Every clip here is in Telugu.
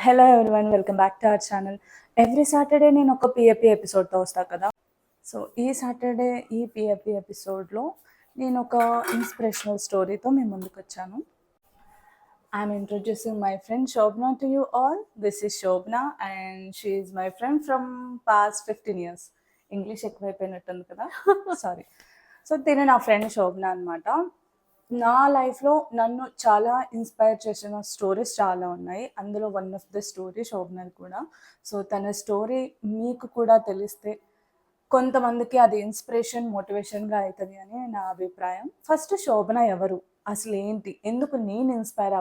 Hello everyone, welcome back to our channel. Every Saturday నేను ఒక పిఎపి ఎపిసోడ్తో వస్తాను కదా. సో ఈ సాటర్డే ఈ పిఎపి ఎపిసోడ్లో నేను ఒక ఇన్స్పిరేషనల్ స్టోరీతో మీ ముందుకు వచ్చాను. I'm introducing my friend Shobhana to you all. This is Shobhana and she is my friend from past 15 years. English ఎక్కువైపోయినట్టుంది కదా, సారీ. సో తినే నా ఫ్రెండ్ శోభనా అనమాట. నా లైఫ్లో నన్ను చాలా ఇన్స్పైర్ చేసిన స్టోరీస్ చాలా ఉన్నాయి. అందులో వన్ ఆఫ్ ద స్టోరీ శోభనది కూడా. సో తన స్టోరీ మీకు కూడా తెలిస్తే కొంతమందికి అది ఇన్స్పిరేషన్, మోటివేషన్గా అవుతుంది అని నా అభిప్రాయం. ఫస్ట్ శోభన ఎవరు, అసలు ఏంటి, ఎందుకు నేను ఇన్స్పైర్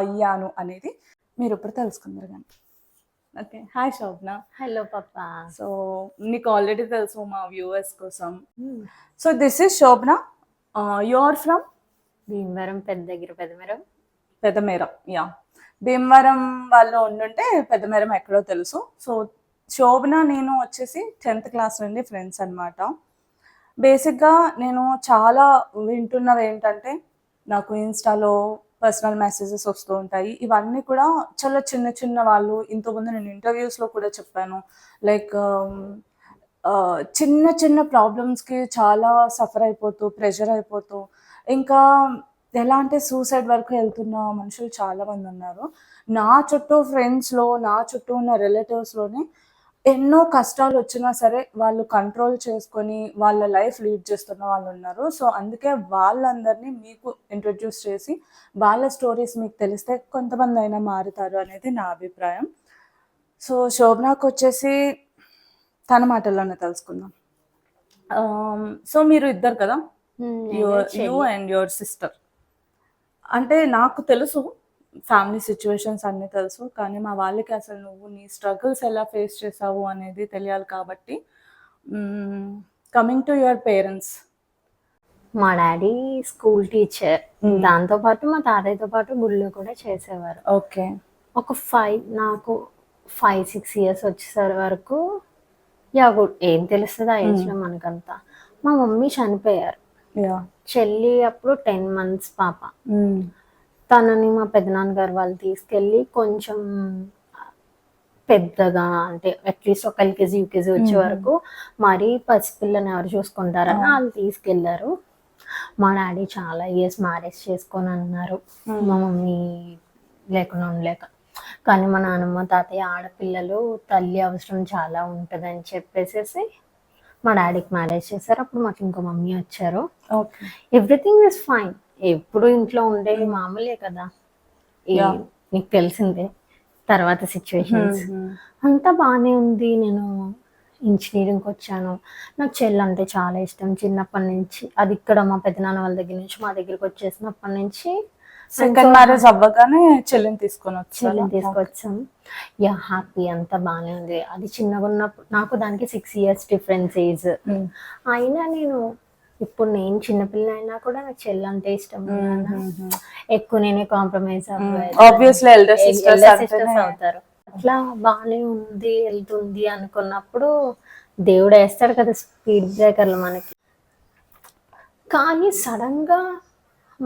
అయ్యాను అనేది మీరు ఇప్పుడు తెలుసుకుందరు కానీ. Okay, hi Shobhana. హలో పాపా. సో నీకు ఆల్రెడీ తెలుసు మా వ్యూవర్స్ కోసం. So this is Shobhana. You are from Bhimavaram, Peddameram. Yeah, Bhimavaram వాళ్ళు ఉండుంటే పెద్దమేరం ఎక్కడో తెలుసు. సో శోభన నేను వచ్చేసి 10th క్లాస్ నుండి ఫ్రెండ్స్ అనమాట. బేసిక్గా నేను చాలా వింటున్నవి ఏంటంటే, నాకు ఇన్స్టాలో పర్సనల్ మెసేజెస్ వస్తూ ఉంటాయి. ఇవన్నీ కూడా చాలా చిన్న చిన్న వాళ్ళు, ఇంతకుముందు నేను ఇంటర్వ్యూస్లో కూడా చెప్పాను, లైక్ చిన్న చిన్న ప్రాబ్లమ్స్కి చాలా సఫర్ అయిపోతూ, ప్రెషర్ అయిపోతూ, ఇంకా ఎలా అంటే సూసైడ్ వరకు వెళ్తున్న మనుషులు చాలామంది ఉన్నారు. నా చుట్టూ ఫ్రెండ్స్లో, నా చుట్టూ ఉన్న రిలేటివ్స్లోనే ఎన్నో కష్టాలు వచ్చినా సరే వాళ్ళు కంట్రోల్ చేసుకొని వాళ్ళ లైఫ్ లీడ్ చేస్తున్న వాళ్ళు ఉన్నారు. సో అందుకే వాళ్ళందరినీ మీకు ఇంట్రొడ్యూస్ చేసి వాళ్ళ స్టోరీస్ మీకు తెలిస్తే కొంతమంది అయినా మారుతారు అనేది నా అభిప్రాయం. సో శోభనాకు వచ్చేసి తన మాటల్లోనే తెలుసుకుందాం. సో మీరు ఇద్దరు కదా, యూ అండ్ యువర్ సిస్టర్. అంటే నాకు తెలుసు ఫ్యామిలీ సిచ్యువేషన్స్ అన్నీ తెలుసు, కానీ మా వాళ్ళకి అసలు నువ్వు నీ స్ట్రగుల్స్ ఎలా ఫేస్ చేసావు అనేది తెలియాలి. కాబట్టి కమింగ్ టు యువర్ పేరెంట్స్. మా డాడీ స్కూల్ టీచర్, దాంతోపాటు మా తాతయ్యతో పాటు గుళ్ళు కూడా చేసేవారు. ఓకే. ఒక 5-6 years వచ్చేసరి వరకు ఏం తెలుస్తుంది ఆ ఏజ్లో మనకంతా. మా మమ్మీ చనిపోయారు. చెల్లి అప్పుడు 10 months పాప. తనని మా పెద్దనాన్నగారు వాళ్ళు తీసుకెళ్ళి కొంచెం పెద్దగా, అంటే అట్లీస్ట్ ఒక LKG UKG వచ్చే వరకు మరీ పసిపిల్లని ఎవరు చూసుకుంటారని వాళ్ళు తీసుకెళ్లారు. మా డాడీ చాలా ఇయర్స్ మ్యారేజ్ చేసుకొని అన్నారు, మా మమ్మీ లేకుండా ఉండలేక. కానీ మా నాన్నమ్మ తాతయ్య ఆడపిల్లలు తల్లి అవసరం చాలా ఉంటుందని చెప్పేసి మా డాడీకి మ్యారేజ్ చేశారు. అప్పుడు మాకు ఇంకో మమ్మీ వచ్చారు. Everything is fine. ఎప్పుడు ఇంట్లో ఉండేవి మామూలే కదా, నీకు తెలిసిందే. తర్వాత సిచ్యువేషన్స్ అంతా బాగానే ఉంది. నేను ఇంజనీరింగ్కి వచ్చాను. నాకు చెల్లి అంటే చాలా ఇష్టం చిన్నప్పటి నుంచి. అది ఇక్కడ మా పెద్దనాన్న వాళ్ళ దగ్గర నుంచి మా దగ్గరికి వచ్చేసినప్పటి నుంచి. సెకండ్ మ్యారేజ్ అవ్వగానే చెల్లిని తీసుకొచ్చాం. యా, హ్యాపీ, అంతా బాగానే ఉంది. అది చిన్నగా ఉన్నప్పుడు నాకు దానికి 6 years డిఫరెన్స్ ఏజ్. అయినా ఇప్పుడు నేను చిన్నపిల్ల అయినా కూడా నాకు చెల్లి అంటే ఇష్టం. ఎక్కువ నేనే కాంప్రమైజ్ అవుతారు. అట్లా బాగానే ఉంది, వెళ్తుంది అనుకున్నప్పుడు దేవుడు వేస్తాడు కదా స్పీడ్ బ్రేకర్లు మనకి. కానీ సడన్ గా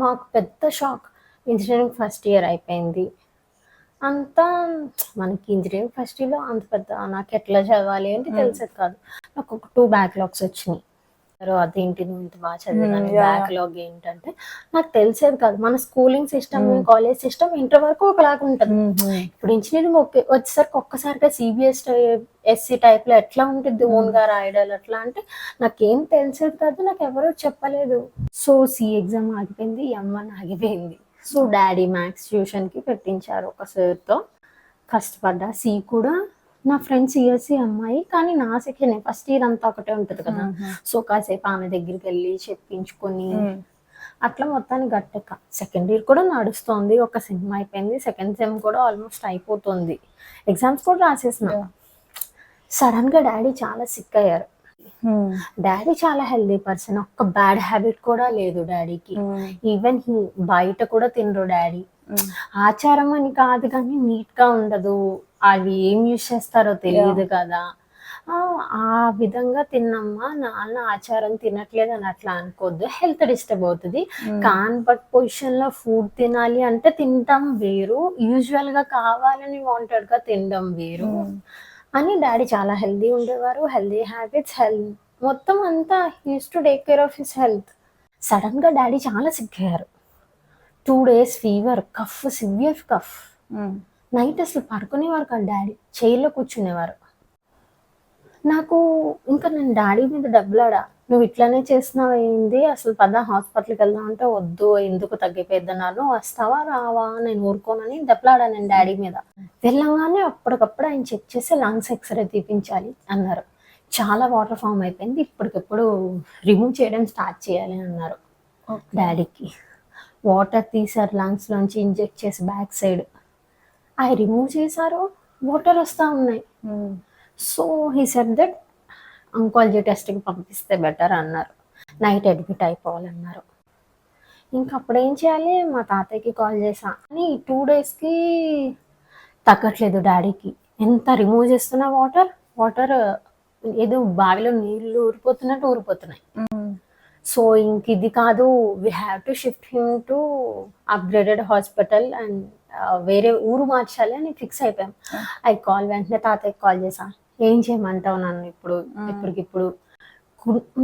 మాకు పెద్ద షాక్. ఇంజనీరింగ్ ఫస్ట్ ఇయర్ అయిపోయింది. అంతా మనకి ఇంజనీరింగ్ ఫస్ట్ ఇయర్లో అంత పెద్ద నాకు ఎట్లా చదవాలి అంటే తెలిసేది కాదు. నాకు ఒక 2 backlogs వచ్చినాయి. అదేంటి నువ్వు ఇంత బాగా చదివాను, బ్యాక్లాగ్ ఏంటంటే నాకు తెలిసేది కాదు. మన schooling system, college system inter వరకు ఒకలాగా ఉంటుంది. ఇప్పుడు ఇంజనీరింగ్ వచ్చేసరికి ఒక్కసారిగా CBSE టైప్ లో ఎట్లా ఉంటుంది, ఓన్ గా రాయడాలు అట్లా అంటే నాకేం తెలిసేది కాదు, నాకు ఎవరో చెప్పలేదు. సో C ఎగ్జామ్ ఆగిపోయింది, M1 ఆగిపోయింది. సో డాడీ మ్యాథ్స్ ట్యూషన్ కి పెట్టించారు ఒక సార్తో. కష్టపడ్డా. C కూడా నా ఫ్రెండ్ CSE అమ్మాయి, కానీ నా సెకండ్ ఫస్ట్ ఇయర్ అంతా ఒకటే ఉంటుంది కదా. సో కాసేపు ఆమె దగ్గరికి వెళ్ళి చెప్పించుకొని అట్లా మొత్తాన్ని గట్టెక్క. సెకండ్ ఇయర్ కూడా నడుస్తుంది, ఒక సెమ్ అయిపోయింది, సెకండ్ సెమ్ కూడా ఆల్మోస్ట్ అయిపోతుంది, ఎగ్జామ్స్ కూడా రాసేసిన. సడన్ గా డాడీ చాలా సిక్ అయ్యారు. డాడీ చాలా హెల్దీ పర్సన్, ఒక్క బ్యాడ్ హ్యాబిట్ కూడా లేదు డాడీకి. ఈవెన్ బయట కూడా తినరు డాడీ. ఆచారం అని కాదు కానీ నీట్ గా ఉండదు, అవి ఏం యూజ్ చేస్తారో తెలియదు కదా. ఆ! ఆ విధంగా తిన్నమ్మా, నాన్న ఆచారం తినట్లేదు అని అట్లా అనుకోవద్దు. హెల్త్ డిస్టర్బ్ అవుతది. కాన్వర్ట్ పొజిషన్‌లో ఫుడ్ తినాలి అంటే తినటం వేరు. యూజువల్‌గా కావాలని వాంటెడ్‌గా తినడం వేరు. అని డ్యాడీ చాలా హెల్తీ ఉండేవారు. హెల్తీ హ్యాబిట్స్, మొత్తం అంతా he used to take care of his health. సడెన్‌గా డ్యాడీ చాలా సిక్ అయ్యారు. 2 days fever, cough, severe cough. Night అసలు పడుకునేవారు కాదు డ్యాడీ. చైర్‌లో కూర్చునేవారు. నాకు ఇంకా నేను డ్యాడీ మీద డబ్బులాడా. "నువ్వు ఇట్లనే చేస్తున్నావేంది? అసలు పద హాస్పిటల్‌కి వెళ్దాం" అంటే, "వద్దు ఎందుకు తగ్గిపోయిద్దన్నారు. నువ్వు వస్తావా? రావా? నేను ఊరుకోనని" దెబ్బలాడా నేను డ్యాడీ మీద. వెళ్ళంగానే అప్పటికప్పుడు ఆయన చెక్ చేసి లంగ్స్ ఎక్స్‌రే తీపించాలి అన్నారు. చాలా వాటర్ ఫార్మ్ అయిపోయింది. ఇప్పటికిప్పుడు రిమూవ్ చేయడం స్టార్ట్ చేయాలి అన్నారు డ్యాడీకి. వాటర్ తీశారు లంగ్స్‌లోంచి ఇంజెక్ట్ చేసి బ్యాక్ సైడ్. అయి రిమూవ్ చేశారు. వాటర్ వస్తా ఉన్నాయి. So he said that oncology టెస్ట్‌కి పంపిస్తే బెటర్ అన్నారు. నైట్ అడ్మిట్ అయిపోవాలన్నారు. ఇంక అప్పుడేం చేయాలి? మా తాతయ్యకి కాల్ చేశా. కానీ 2 డేస్‌కి తగ్గట్లేదు డ్యాడీకి. ఎంత రిమూవ్ చేస్తున్నా వాటర్ ఏదో బావిలో నీళ్ళు ఊరిపోతున్నట్టు ఊరిపోతున్నాయి. సో ఇంక ఇది కాదు, we have to shift him to upgraded hospital and వేరే ఊరు మార్చాలి అని ఫిక్స్ అయిపోయాం. వెంటనే తాతయ్యకి కాల్ చేశా. ఏం చేయమంటావు నన్ను ఇప్పటికిప్పుడు?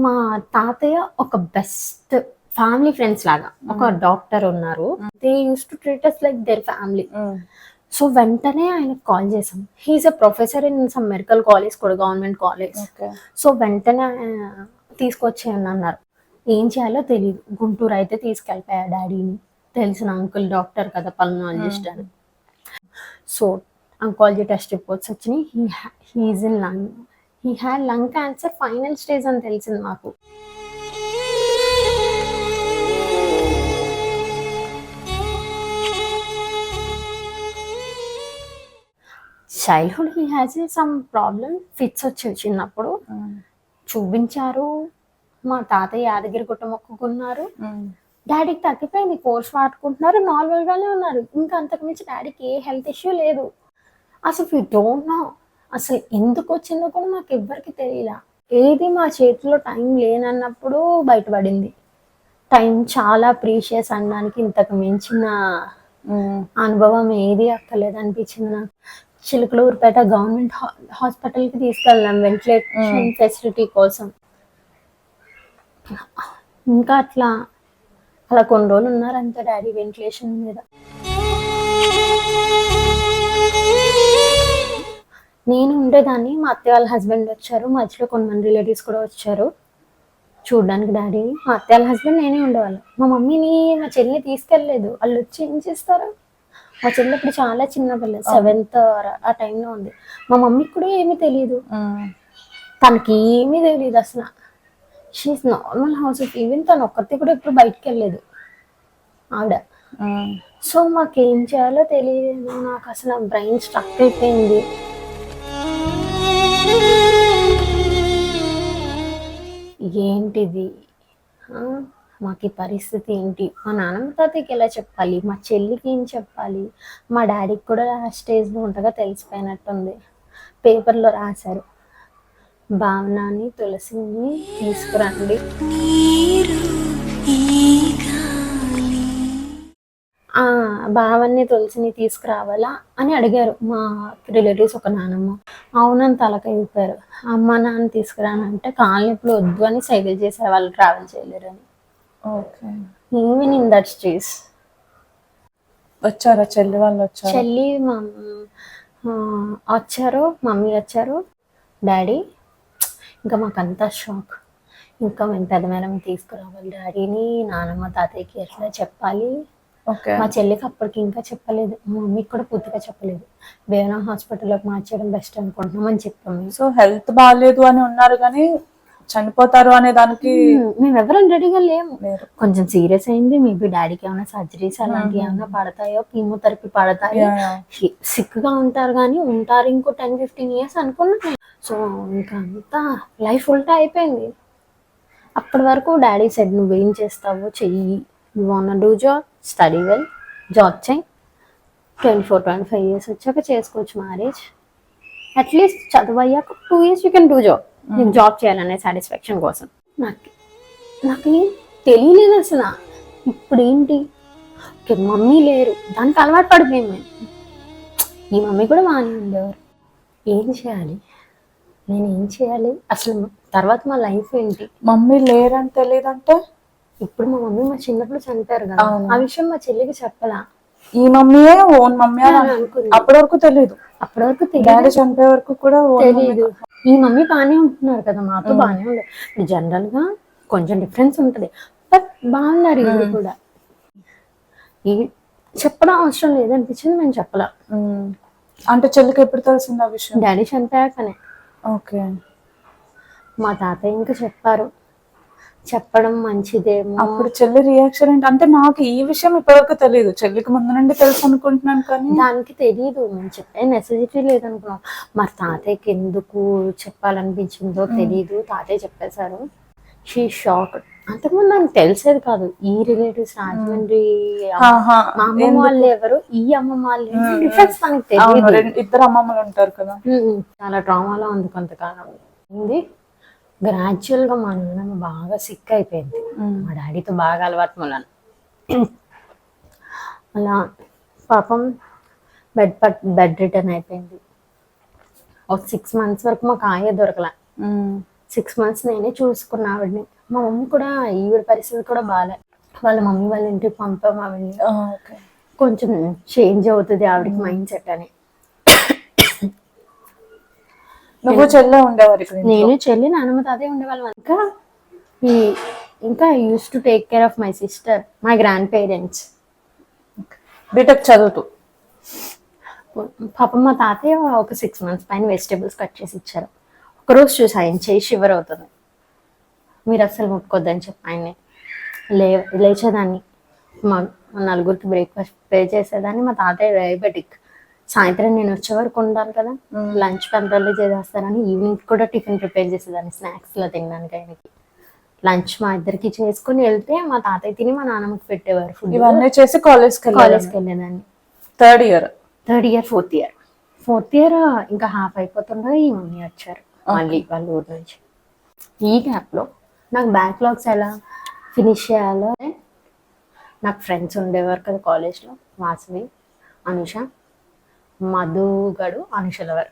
మా తాతయ్య ఒక బెస్ట్ ఫ్యామిలీ ఫ్రెండ్స్ లాగా. ఒక డాక్టర్ ఉన్నారు. They used to treat us like their family. సో వెంటనే ఆయనకు కాల్ చేసాం. He is a professor in some medical college కూడా, గవర్నమెంట్ కాలేజ్. సో వెంటనే తీసుకొచ్చేయండి అన్నారు. ఏం చేయాలో తెలియదు. గుంటూరు అయితే తీసుకెళ్ళిపోయా డాడీని. తెలిసిన అంకుల్ డాక్టర్ కదా, పల్మనాలజిస్ట్ అని. సో అంకాలజీ టెస్ట్ రిపోర్ట్స్ వచ్చినాయి. He had lung cancer final stage అని తెలిసింది మాకు. Childhood he has some problem, fits వచ్చేవి చిన్నప్పుడు. చూపించారు. మా తాతయ్య యాదగిరిగుట్ట మొక్కుకున్నారు. డాడీకి తగ్గిపోయింది. కోర్స్ వాడుకుంటున్నారు. నార్మల్‌గానే ఉన్నారు. ఇంకా అంతకు మించి డాడీకి ఏ హెల్త్ ఇష్యూ లేదు. అసలు వి డోంట్ నో. అసలు ఎందుకు వచ్చిందో కూడా మాకు ఎవ్వరికి తెలియలా. ఏది మా చేతిలో టైం లేనన్నప్పుడు బయటపడింది. టైం చాలా ప్రీషియస్ అనడానికి ఇంతకు మించిన అనుభవం ఏది అక్కర్లేదు అనిపించింది నాకు. చిలుకలూరుపేట గవర్నమెంట్ హాస్పిటల్‌కి తీసుకెళ్ళాం వెంటిలేషన్ ఫెసిలిటీ కోసం. ఇంకా అలా కొన్ని రోజులు ఉన్నారు అంతే డాడీ వెంటిలేషన్ మీద. నేను ఉండేదాన్ని. మా అత్తయ్య వాళ్ళ హస్బెండ్ వచ్చారు. మధ్యలో కొంతమంది రిలేటివ్స్ కూడా వచ్చారు చూడడానికి డాడీని. మా అత్తయ్య వాళ్ళ హస్బెండ్ నేనే ఉండేవాళ్ళం. మా మమ్మీని మా చెల్లిని తీసుకెళ్ళలేదు. వాళ్ళు వచ్చి ఏం చేస్తారు? మా చెల్లి ఇప్పుడు చాలా చిన్న పిల్ల, 7th ఆ టైంలో ఉంది. మా మమ్మీకి కూడా ఏమీ తెలియదు. తనకి ఏమీ తెలియదు అసలు. She is normal housewife. Even తను ఒక్కతే కూడా ఎప్పుడు బయటికి వెళ్ళలేదు ఆవిడ. సో మాకేం చేయాలో తెలియదు. నాకు అసలు బ్రెయిన్ స్ట్రక్ అయిపోయింది. ఏంటిది? మాకు ఈ పరిస్థితి ఏంటి? మా నాన్నమ్మ తాతయ్యకి ఎలా చెప్పాలి? మా చెల్లికి ఏం చెప్పాలి? మా డాడీకి కూడా ఆ స్టేజ్లో ఉంటగా తెలిసిపోయినట్టుంది. పేపర్లో రాశారు, భావనాని తులసిని తీసుకురండి. భావన్ని తులసిని తీసుకురావాలా అని అడిగారు మా రిలేటివ్స్. ఒక నానమ్మ అవునని తలకాయ ఊపారు. అమ్మ నాన్న తీసుకురానంటే కాళ్ళు ఇప్పుడు వద్దు అని సైకిల్ చేసే వాళ్ళు ట్రావెల్ చేయలేరని. Okay. Even in that stage వచ్చారా చెల్లి వాళ్ళు? వచ్చారు. చెల్లి వచ్చారు, మమ్మీ వచ్చారు, డాడీ. ఇంకా మాకంతా షాక్. ఇంకా మేము పెద్ద మేడం తీసుకురావాలి డాడీని, నానమ్మ తాతయ్యకి ఎట్లా చెప్పాలి. మా చెల్లికి అప్పటికి ఇంకా చెప్పలేదు. మా మమ్మీకి కూడా పూర్తిగా చెప్పలేదు. వేరే హాస్పిటల్లోకి మార్చేయడం బెస్ట్ అనుకుంటున్నాం అని చెప్పాము. సో హెల్త్ బాగాలేదు అని ఉన్నారు కానీ చనిపోతారు అనే దానికి మేము ఎవరం రెడీగా లేము. కొంచెం సీరియస్ అయింది. మేబీ డాడీకి ఏమైనా సర్జరీస్ అలాంటివి ఏమైనా పడతాయో, కీమోథెరపీ పడతాయో, సిక్ గా ఉంటారు కానీ ఉంటారు ఇంకో 10-15 years అనుకున్నాను. సో ఇంకా అంతా లైఫ్ ఉల్టా అయిపోయింది. అప్పటి వరకు డాడీ సెడ్ నువ్వేం చేస్తావో చెయ్యి, you want do job, study well, job చేయి, 24-25 years వచ్చాక చేసుకోవచ్చు మ్యారేజ్. అట్లీస్ట్ చదువు అయ్యాక 2 years you can do job. నీకు జాబ్ చేయాలనే సాటిస్ఫాక్షన్ కోసం. నాకేం తెలియలేదు అసలు. ఇప్పుడు ఏంటి, మమ్మీ లేరు, దానికి అలవాటు పడిపోయాం మేము. ఈ మమ్మీ కూడా బాగానే ఉండేవారు. ఏం చేయాలి, నేను ఏం చేయాలి అసలు, తర్వాత మా లైఫ్ ఏంటి? మమ్మీ లేరని తెలియదంటే ఇప్పుడు మా మమ్మీ మా చిన్నప్పుడు చనిపోయారు కదా, ఆ విషయం మా చెల్లికి చెప్పలా. ఈ మమ్మీయే ఓన్ మమ్మీ అని అనుకుంది. అప్పటి వరకు తెలియదు. అప్పటి వరకు డాడీ చనిపోయే వరకు కూడా తెలియదు. ఈ మమ్మీ బాగానే ఉంటున్నారు కదా, మాతో బాగానే ఉండదు. జనరల్ గా కొంచెం డిఫరెన్స్ ఉంటది, బట్ బాగున్నారు ఇది కూడా. ఈ చెప్పడం అవసరం లేదనిపించింది, నేను చెప్పలా. అంటే చెల్లికి ఎప్పుడు తెలిసింది ఆ విషయం? డాడీ చనిపోయాకనే. ఓకే. మా తాతయ్య ఇంకా చెప్పారు, చెప్పడం మంచిదేమో. అప్పుడు చెల్లి రియాక్షన్ ఏంటి? అంటే నాకు ఈ విషయం ఇప్పటివరకు తెలియదు, చెల్లికి ముందు నుండి తెలుసు అనుకుంటున్నాను కానీ దానికి తెలియదు. నేను చెప్పే నెసెసిటీ లేదనుకున్నాం. మరి తాతయ్యకి ఎందుకు చెప్పాలనిపించిందో తెలియదు, తాతయ్య చెప్పేశారు. She shock. అంతకుముందు నాకు తెలిసేది కాదు. ఈ రిలేటివ్స్ రాజమండ్రి మా అమ్మమ్మ వాళ్ళు ఎవరు, ఈ అమ్మమ్మ వాళ్ళు డిఫరెన్స్ మనకి తెలియదు. ఇద్దరు అమ్మమ్మలు ఉంటారు కదా. చాలా ట్రామాలో ఉంది కొంతకాలం. ఉంది గ్రాడ్యువల్ గా మా నాన్నమ్మ బాగా సిక్ అయిపోయింది, మా డాడీతో బాగా అలవాటు మూలాన. అలా పాపం బెడ్ రిటర్న్ అయిపోయింది. ఒక 6 months వరకు మాకు ఆయ దొరకలే. 6 months నేనే చూసుకున్నా ఆవిడని. మా మమ్మీ కూడా ఈవిడ పరిస్థితి కూడా బాగాలే. వాళ్ళ మమ్మీ వాళ్ళ ఇంటికి పంపాం ఆవిడని. కొంచెం చేంజ్ అవుతుంది ఆవిడకి మైండ్ సెట్ అని. నువ్వు చెల్లె ఉండేవారు? నేను చెల్లి నాన్నమ్మ తాతయ్య ఉండేవాళ్ళం. ఇంకా used to take care of my sister, my grandparents. BTech చదువుతూ పాపం మా తాతయ్య ఒక 6 months పైన వెజిటేబుల్స్ కట్ చేసి ఇచ్చారు. ఒకరోజు చూసి ఆయన చేయి షివర్ అవుతుంది. మీరు అస్సలు ముట్టుకోద్దని చెప్పి ఆయన్ని లేచేదాన్ని. మా నలుగురికి బ్రేక్ఫాస్ట్ ప్రిపేర్ చేసేదాన్ని. మా తాతయ్య డయాబెటిక్. సాయంత్రం నేను వచ్చే వరకు ఉండాలి కదా, లంచ్ కంట్రోల్లో చేసేస్తారని ఈవినింగ్ కూడా టిఫిన్ ప్రిపేర్ చేసేదాన్ని, స్నాక్స్ లో తినడానికి. ఆయనకి లంచ్ మా ఇద్దరికి చేసుకుని వెళ్తే మా తాతయ్య తిని మా నాన్నమ్మకి పెట్టేవారు ఫుడ్. ఇవన్నీ చేసి కాలేజ్కి వెళ్ళేదాన్ని. థర్డ్ ఇయర్ ఫోర్త్ ఇయర్ ఇంకా హాఫ్ అయిపోతుండగా ఈ మమ్మీ వచ్చారు మళ్ళీ వాళ్ళ ఊరు నుంచి. ఈ గ్యాప్ లో నాకు బ్యాక్లాగ్స్ ఎలా ఫినిష్ చేయాలో, నాకు ఫ్రెండ్స్ ఉండేవారు కదా కాలేజ్లో, వాసవి, అనుష, మధుగడు, అనుషలవర్.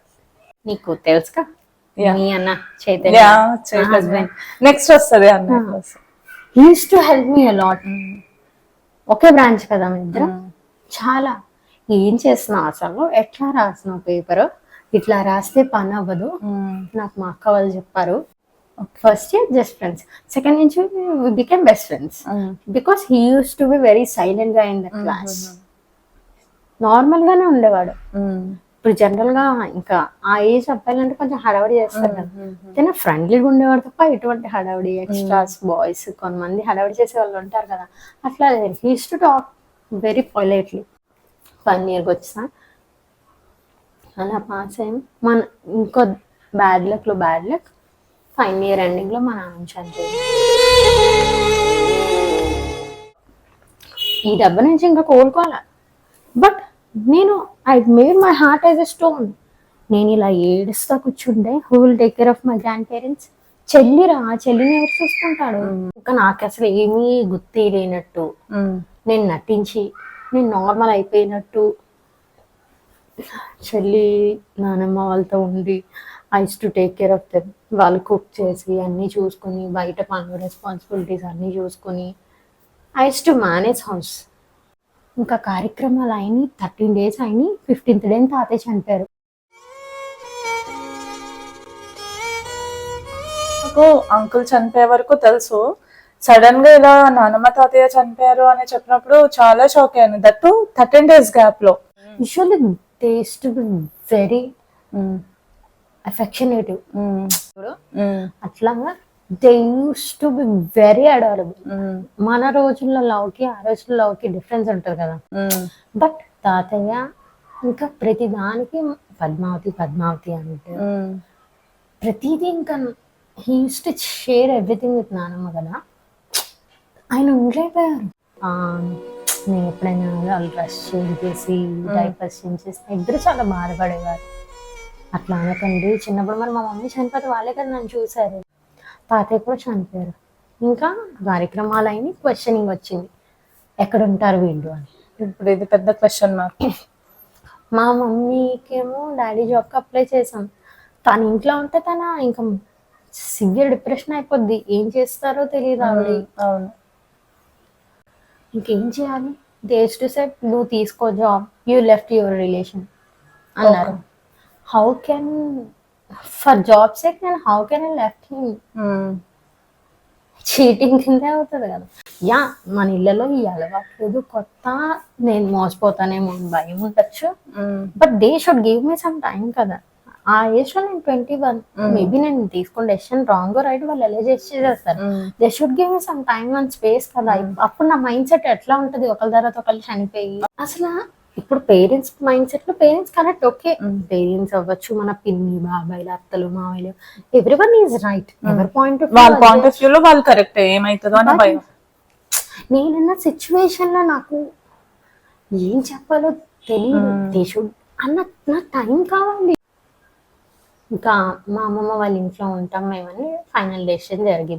నీకు తెలుసుగా మీ అన్న చైతన్య హస్బెండ్. నెక్స్ట్ వస్తుంది use to help me a lot. Okay branch కదా మీ ఇద్దరం. చాలా ఏం చేస్తున్నావు అసలు, ఎట్లా రాస్తున్నావు పేపర్, ఇట్లా రాస్తే పని అవ్వదు, నాకు మా అక్క వాళ్ళు చెప్పారు. First year just friends, second నుంచి we became best friends because he used to be very silent guy in the class. Normal గానే ఉండేవాడు. ఇప్పుడు జనరల్ గా ఇంకా ఆ ఏజ్ అబ్బాయిలు అంటే కొంచెం హడావడి చేస్తారు కదా, ఫ్రెండ్లీగా ఉండేవాడు తప్ప ఎటువంటి హడావడి ఎక్స్ట్రాస్ బాయ్స్ కొంతమంది హడావడి చేసే వాళ్ళు ఉంటారు కదా, అట్లా he used to talk very politely. 1 year వచ్చా అలా పాస్ అయ్యాం. మన ఇంకో bad luck final year ending లో మా నాన్న చనిపోయింది. ఈ దెబ్బ నుంచి ఇంకా కోలుకోవాలా. బట్ నేను I made my heart as a stone. నేను ఇలా ఏడుస్తా కూర్చుంటే who will take care of my grand parents? చెల్లిని ఎవరు చూసుకుంటాడు? ఇంకా నాకు అసలు ఏమీ గుర్తు లేనట్టు, నేను నటించి నేను నార్మల్ అయిపోయినట్టు చెల్లి నానమ్మ వాళ్ళతో ఉండి I use to take care of them. వాళ్ళు కుక్ చేసి అన్నీ చూసుకొని, బయట పనులు రెస్పాన్సిబిలిటీస్ అన్నీ చూసుకొని I use to manage house. ఇంకా కార్యక్రమాలు అయినాయి, 13 days అయినాయి. 15th day తాతయ్య చనిపోయారు. నాకు అంకుల్ చనిపోయే వరకు తెలుసు. సడన్ గా ఇలా నానమ్మ తాతయ్య చనిపోయారు అని చెప్పినప్పుడు చాలా షాక్ అయ్యాను. దట్ 13 days గ్యాప్ లో. Usually they used to be very affectionative. అట్లాగా they used to be very adorable. మన రోజుల్లో లవ్కి ఆ రోజుల్లో లవ్కి డిఫరెన్స్ ఉంటుంది కదా. బట్ తాతయ్య ఇంకా ప్రతి దానికి పద్మావతి అంటే ప్రతిదీ ఇంకా he used to share everything with నానమ్మ కదా. ఆయన ఉండలేకపోయారు. నేను ఎప్పుడైనా వాళ్ళు డ్రెస్ చేంజ్ చేసి డైపర్స్ చేంజ్ చేస్తే ఇద్దరు చాలా బాధపడేవారు. అట్లా అనకండి. చిన్నప్పుడు మరి మా మమ్మీ చనిపోతే వాళ్ళే కదా నన్ను చూశారు. తాతయ్య కూడా చనిపోయారు. ఇంకా కార్యక్రమాలు అయినాయి, క్వశ్చనింగ్ వచ్చింది, ఎక్కడ ఉంటారు వీళ్ళు అని. ఇప్పుడు ఇది పెద్ద క్వశ్చన్ మార్క్. మా మమ్మీకేమో డాడీ జాబ్కి అప్లై చేసాం. తను ఇంట్లో ఉంటే తన ఇంకా సివియర్ డిప్రెషన్ అయిపోద్ది. ఏం చేస్తారో తెలియదు ఆవిడ. అవును. ఇంకేం చేయాలి? దేస్ టు సెట్ నువ్వు తీసుకో job, you left your relation అన్నారు. How can for job sake నేను how can I left him? Cheating కిందే అవుతుంది కదా. యా, మన ఇళ్ళలో ఈ అలవాటు లేదు, కొత్త, నేను మోసపోతానేమో అని భయం ఉండొచ్చు. But they should give me some time కదా. ఆ ఏజ్ లో నేను 21, మేబీ నేను తీసుకున్న డెసిషన్ రాంగ్ రైట్ వాళ్ళు ఎలా చేస్తారు. They should give me some time and space కదా. అప్పుడు నా మైండ్ సెట్ ఎట్లా ఉంటది, ఒకరి తర్వాత ఒకళ్ళు చనిపోయి. అసలు ఇప్పుడు పేరెంట్స్ మైండ్ సెట్ లో పేరెంట్స్ కరెక్ట్, ఓకే, పేరెంట్స్ అవ్వచ్చు, మన పిన్ని బాబాయిలు అత్తలు మావయ్యలు, ఎవ్రీవన్ ఈజ్ రైట్. ఎవరి పాయింట్ ఆఫ్ వాళ్ళ పాయింట్ ఆఫ్ వ్యూ లో వాళ్ళు కరెక్ట్, ఏమైతుందో అన్న భయం. నేనున్న సిచ్యువేషన్ లో నాకు ఏం చెప్పాలో తెలియదు. దే షుడ్ అన్న, నాకు టైం కావాలి. ఇంకా మా అమ్మమ్మ వాళ్ళ ఇంట్లో ఉంటాం మేమని ఫైనల్ డెసిషన్ జరిగింది.